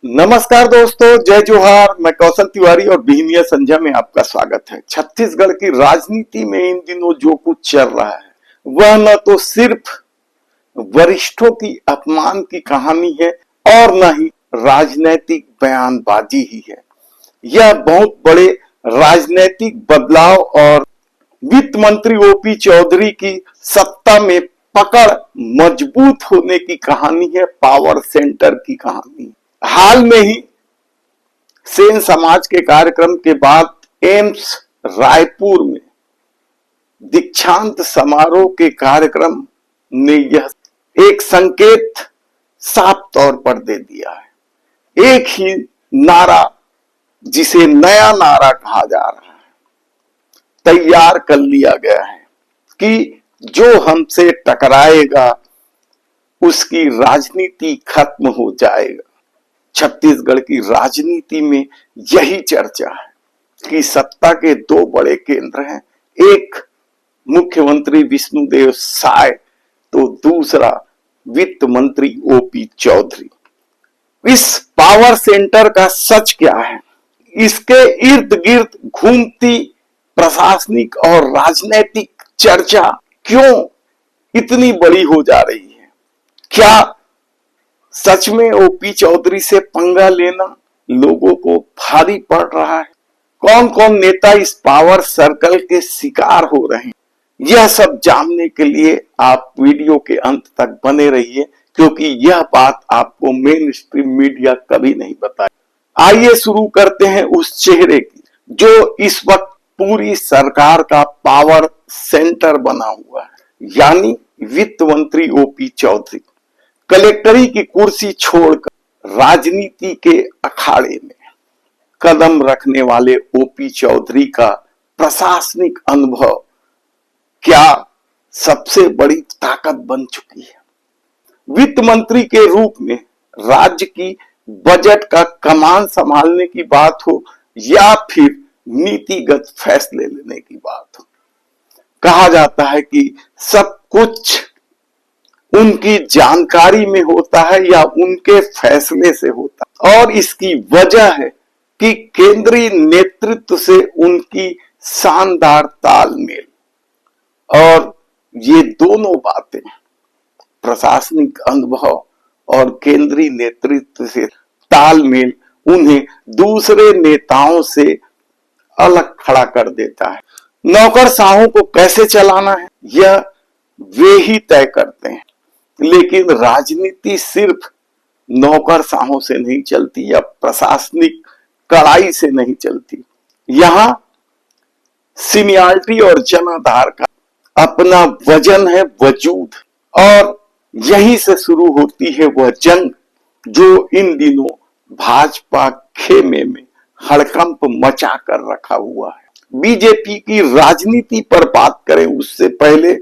नमस्कार दोस्तों, जय जोहार। मैं कौशल तिवारी और बिहनिया संध्या में आपका स्वागत है। छत्तीसगढ़ की राजनीति में इन दिनों जो कुछ चल रहा है वह न तो सिर्फ वरिष्ठों की अपमान की कहानी है और न ही राजनैतिक बयानबाजी ही है। यह बहुत बड़े राजनैतिक बदलाव और वित्त मंत्री ओपी चौधरी की सत्ता में पकड़ मजबूत होने की कहानी है, पावर सेंटर की कहानी। हाल में ही सेन समाज के कार्यक्रम के बाद एम्स रायपुर में दीक्षांत समारोह के कार्यक्रम ने यह एक संकेत साफ तौर पर दे दिया है। एक ही नारा, जिसे नया नारा कहा जा रहा है, तैयार कर लिया गया है कि जो हमसे टकराएगा उसकी राजनीति खत्म हो जाएगा। छत्तीसगढ़ की राजनीति में यही चर्चा है कि सत्ता के दो बड़े केंद्र हैं, एक मुख्यमंत्री विष्णुदेव साय तो दूसरा वित्त मंत्री ओपी चौधरी। इस पावर सेंटर का सच क्या है? इसके इर्द गिर्द घूमती प्रशासनिक और राजनीतिक चर्चा क्यों इतनी बड़ी हो जा रही है? क्या सच में ओपी चौधरी से पंगा लेना लोगों को भारी पड़ रहा है? कौन कौन नेता इस पावर सर्कल के शिकार हो रहे हैं? यह सब जानने के लिए आप वीडियो के अंत तक बने रहिए, क्योंकि यह बात आपको मेन स्ट्रीम मीडिया कभी नहीं बताए। आइए शुरू करते हैं उस चेहरे की जो इस वक्त पूरी सरकार का पावर सेंटर बना हुआ है, यानी वित्त मंत्री ओपी चौधरी। कलेक्टरी की कुर्सी छोड़कर राजनीति के अखाड़े में कदम रखने वाले ओपी चौधरी का प्रशासनिक अनुभव क्या सबसे बड़ी ताकत बन चुकी है? वित्त मंत्री के रूप में राज्य की बजट का कमान संभालने की बात हो या फिर नीतिगत फैसले लेने की बात हो, कहा जाता है कि सब कुछ उनकी जानकारी में होता है या उनके फैसले से होता है, और इसकी वजह है कि केंद्रीय नेतृत्व से उनकी शानदार तालमेल। और ये दोनों बातें, प्रशासनिक अनुभव और केंद्रीय नेतृत्व से तालमेल, उन्हें दूसरे नेताओं से अलग खड़ा कर देता है। नौकरशाहों को कैसे चलाना है यह वे ही तय करते हैं, लेकिन राजनीति सिर्फ नौकरशाहों से नहीं चलती या प्रशासनिक कड़ाई से नहीं चलती। यहां सीनियरिटी और जनाधार का अपना वजन है, वजूद। और यहीं से शुरू होती है वह जंग जो इन दिनों भाजपा खेमे में हड़कंप मचा कर रखा हुआ है। बीजेपी की राजनीति पर बात करें उससे पहले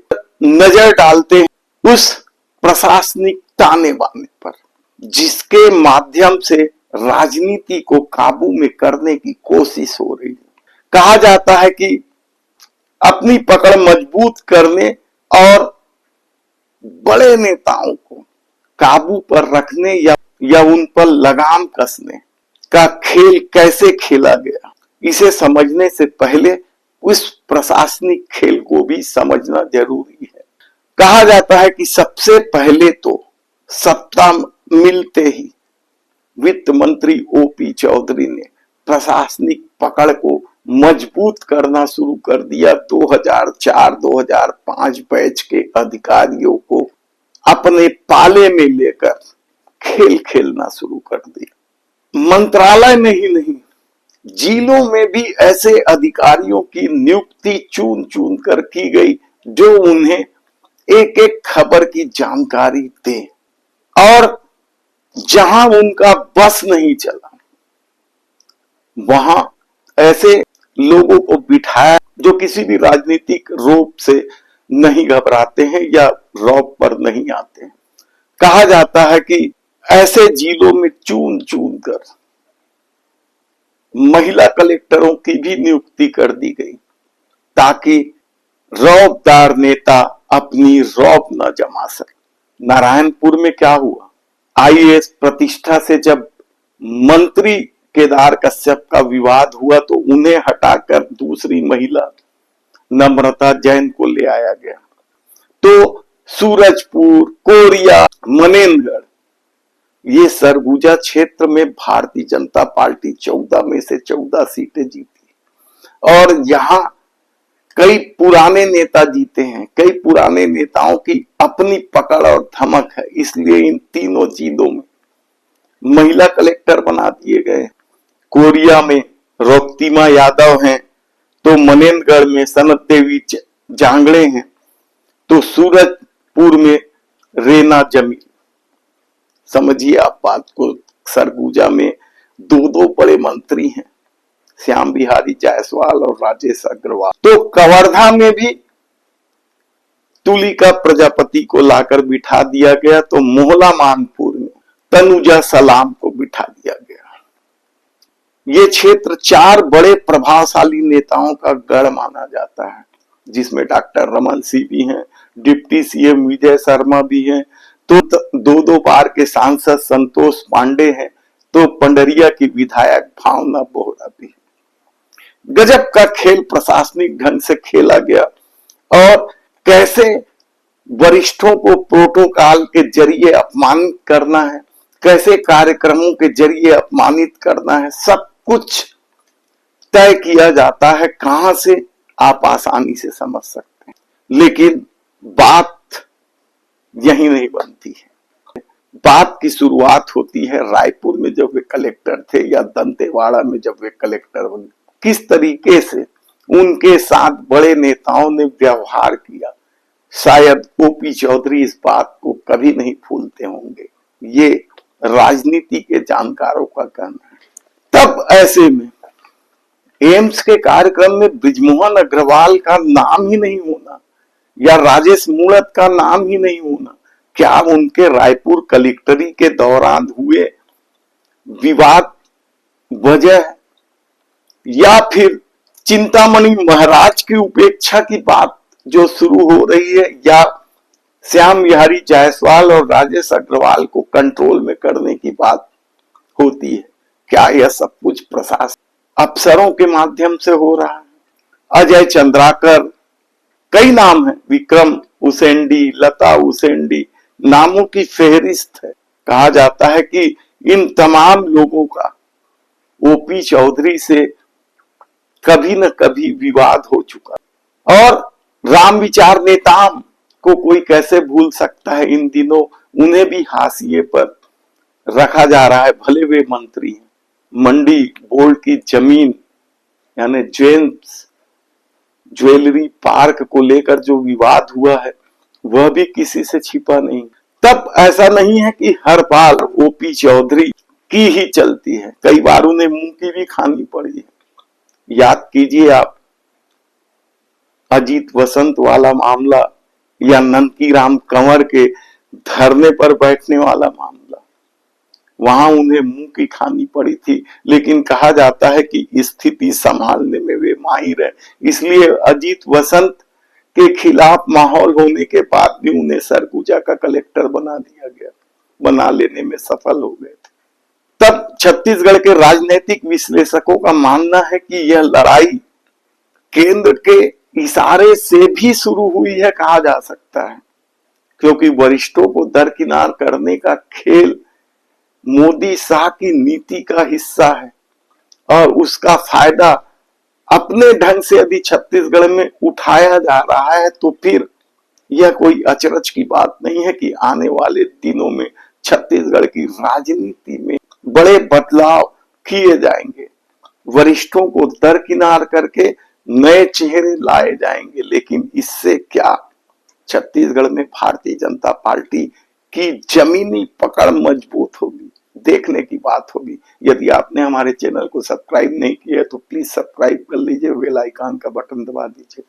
नजर डालते हैं उस प्रशासनिक ताने बाने पर, जिसके माध्यम से राजनीति को काबू में करने की कोशिश हो रही है। कहा जाता है कि अपनी पकड़ मजबूत करने और बड़े नेताओं को काबू पर रखने या उन पर लगाम कसने का खेल कैसे खेला गया, इसे समझने से पहले उस प्रशासनिक खेल को भी समझना जरूरी है। कहा जाता है कि सबसे पहले तो सत्ता मिलते ही वित्त मंत्री ओपी चौधरी ने प्रशासनिक पकड़ को मजबूत करना शुरू कर दिया। 2004-2005 बैच के अधिकारियों को अपने पाले में लेकर खेल खेलना शुरू कर दिया। मंत्रालय में ही नहीं, जिलों में भी ऐसे अधिकारियों की नियुक्ति चुन चुन कर की गई जो उन्हें एक एक खबर की जानकारी दे, और जहां उनका बस नहीं चला वहां ऐसे लोगों को बिठाया जो किसी भी राजनीतिक रोप से नहीं घबराते हैं या रौब पर नहीं आते हैं। कहा जाता है कि ऐसे जिलों में चुन चुन कर महिला कलेक्टरों की भी नियुक्ति कर दी गई, ताकि रौबदार नेता अपनी रौब न जमा सके। नारायणपुर में क्या हुआ? आईएएस प्रतिष्ठा से जब मंत्री केदार कश्यप का विवाद हुआ तो उन्हें हटाकर दूसरी महिला नम्रता जैन को ले आया गया। तो सूरजपुर, कोरिया, मनेंद्रगढ़, ये सरगुजा क्षेत्र में भारतीय जनता पार्टी 14 में से 14 सीटें जीती और यहां कई पुराने नेता जीते हैं। कई पुराने नेताओं की अपनी पकड़ और धमक है, इसलिए इन तीनों जिलों में महिला कलेक्टर बना दिए गए। कोरिया में रोक्तिमा यादव हैं, तो मनेंद्रगढ़ में सनत देवी जांगड़े हैं, तो सूरजपुर में रेना जमील। समझिए आप बात को, सरगुजा में दो बड़े मंत्री हैं, श्याम बिहारी जायसवाल और राजेश अग्रवाल। तो कवर्धा में भी तुलिका प्रजापति को लाकर बिठा दिया गया, तो मोहला मानपुर में तनुजा सलाम को बिठा दिया गया। ये क्षेत्र 4 बड़े प्रभावशाली नेताओं का गढ़ माना जाता है, जिसमें डॉक्टर रमन सिंह भी हैं, डिप्टी सीएम विजय शर्मा भी हैं, तो 2 बार के सांसद संतोष पांडे हैं, तो पंडरिया की विधायक भावना बोहरा भी है। गजब का खेल प्रशासनिक ढंग से खेला गया और कैसे वरिष्ठों को प्रोटोकॉल के जरिए अपमानित करना है, कैसे कार्यक्रमों के जरिए अपमानित करना है, सब कुछ तय किया जाता है। कहां से आप आसानी से समझ सकते हैं। लेकिन बात यही नहीं बनती है। बात की शुरुआत होती है रायपुर में जब वे कलेक्टर थे या दंतेवाड़ा में जब वे कलेक्टर बने। किस तरीके से उनके साथ बड़े नेताओं ने व्यवहार किया, शायद ओपी चौधरी इस बात को कभी नहीं भूलते होंगे। ये राजनीति के जानकारों का कहना है। तब ऐसे में एम्स के कार्यक्रम में बृजमोहन अग्रवाल का नाम ही नहीं होना या राजेश मूणत का नाम ही नहीं होना, क्या उनके रायपुर कलेक्टरी के दौरान हुए विवाद वजह है, या फिर चिंतामणि महाराज की उपेक्षा की बात जो शुरू हो रही है, या श्याम बिहारी जायसवाल और राजेश अग्रवाल को कंट्रोल में करने की बात होती है? क्या यह सब कुछ प्रशासन अफसरों के माध्यम से हो रहा है? अजय चंद्राकर, कई नाम है, विक्रम उसेंडी, लता उसेंडी, नामों की फेहरिस्त है। कहा जाता है कि इन तमाम लोगों का ओपी चौधरी से कभी न कभी विवाद हो चुका और राम विचार नेताओं को कोई कैसे भूल सकता है। इन दिनों उन्हें भी हाशिए पर रखा जा रहा है, भले वे मंत्री हैं। मंडी बोर्ड की जमीन यानी जेम्स ज्वेलरी पार्क को लेकर जो विवाद हुआ है वह भी किसी से छिपा नहीं। तब ऐसा नहीं है कि हर बार ओपी चौधरी की ही चलती है, कई बार उन्हें मुंह की भी खानी पड़ी है। याद कीजिए आप अजीत वसंत वाला मामला या नंदकी राम कंवर के धरने पर बैठने वाला मामला, वहां उन्हें मुंह की खानी पड़ी थी, लेकिन कहा जाता है कि स्थिति संभालने में वे माहिर है, इसलिए अजीत वसंत के खिलाफ माहौल होने के बाद भी उन्हें सरगुजा का कलेक्टर बना दिया गया, बना लेने में सफल हो गए थे। तब छत्तीसगढ़ के राजनीतिक विश्लेषकों का मानना है कि यह लड़ाई केंद्र के इशारे से भी शुरू हुई है, कहा जा सकता है, क्योंकि वरिष्ठों को दरकिनार करने का खेल मोदी शाह की नीति का हिस्सा है और उसका फायदा अपने ढंग से यदि छत्तीसगढ़ में उठाया जा रहा है तो फिर यह कोई अचरज की बात नहीं है कि आने वाले दिनों में छत्तीसगढ़ की राजनीति में बड़े बदलाव किए जाएंगे, वरिष्ठों को दरकिनार करके नए चेहरे लाए जाएंगे। लेकिन इससे क्या छत्तीसगढ़ में भारतीय जनता पार्टी की जमीनी पकड़ मजबूत होगी, देखने की बात होगी। यदि आपने हमारे चैनल को सब्सक्राइब नहीं किया तो प्लीज सब्सक्राइब कर लीजिए, बेल आइकन का बटन दबा दीजिए।